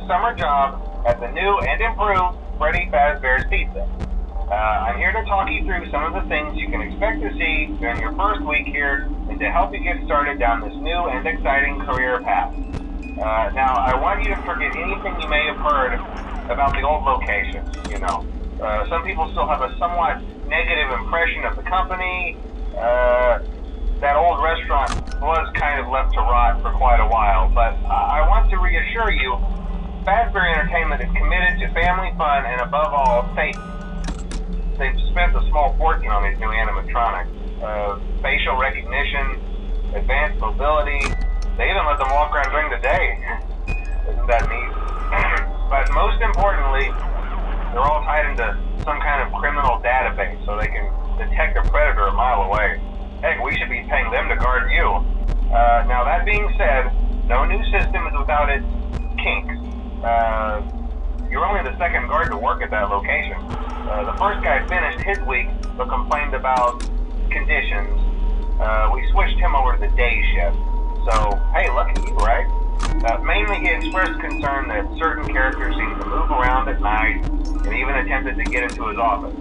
summer job at the new and improved Freddy Fazbear's Pizza. I'm here to talk you through some of the things you can expect to see during your first week here and to help you get started down this new and exciting career path. Now, I want you to forget anything you may have heard about the old location, some people still have a somewhat negative impression of the company. That old restaurant was kind of left to rot for quite a while, but I want to reassure you, Fazbear Entertainment is committed to family fun and above all, safety. They've spent a small fortune on these new animatronics. Facial recognition, advanced mobility. They even let them walk around during the day. Isn't that neat? But most importantly, they're all tied into some kind of criminal database so they can detect a predator a mile away. Heck, we should be paying them to guard you. Now that being said, no new system is without its kinks. You're only the second guard to work at that location. The first guy finished his week but complained about conditions. We switched him over to the day shift. So, hey, lucky you, right? Mainly he expressed concern that certain characters seemed to move around at night and even attempted to get into his office.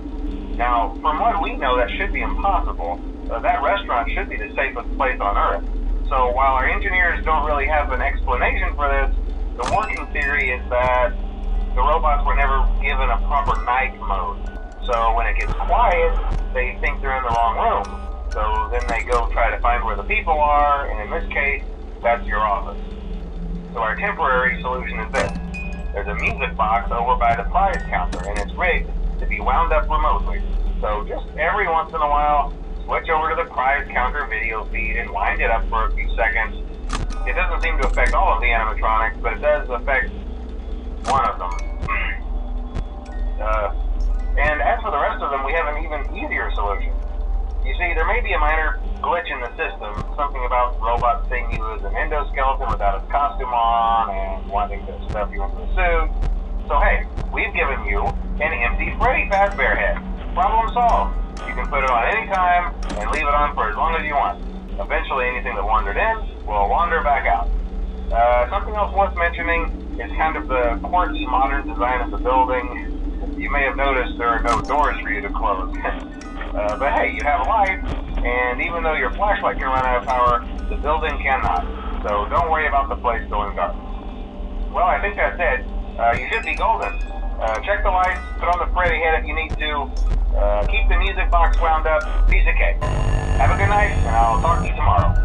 Now, from what we know, that should be impossible. That restaurant should be the safest place on Earth. So while our engineers don't really have an explanation for this, the working theory is that the robots were never given a proper night mode. So when it gets quiet, they think they're in the wrong room. So then they go try to find where the people are, and in this case, that's your office. So our temporary solution is this. There's a music box over by the prize counter, and it's rigged to be wound up remotely. So just every once in a while, switch over to the prize counter video feed and wind it up for a few seconds. It doesn't seem to affect all of the animatronics, but it does affect one of them. And as for the rest of them, we have an even easier solution. You see, there may be a minor glitch in the system, something about robots seeing you as an endoskeleton without a costume on and wanting to stuff you into a suit. So hey, we've given you an empty Freddy Fazbear head. Problem solved. You can put it on any time and leave it on for as long as you want. Eventually anything that wandered in will wander back out. Something else worth mentioning is kind of the quirky modern design of the building. You may have noticed there are no doors for you to close. But hey, you have a light, and even though your flashlight can run out of power, the building cannot. So don't worry about the place going dark. Well, I think that's it. You should be golden. Check the lights, put on the Freddy head if you need to. Keep the music box wound up. Piece of cake. Have a good night, and I'll talk to you tomorrow.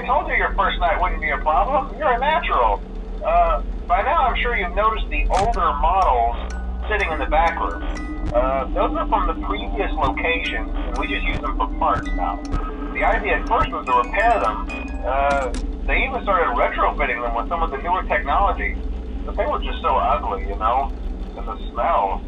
told you your first night wouldn't be a problem. You're a natural. By now I'm sure you've noticed the older models sitting in the back room. Those are from the previous location, and we just use them for parts now. The idea at first was to repair them. They even started retrofitting them with some of the newer technology, but they were just so ugly, you know, and the smell.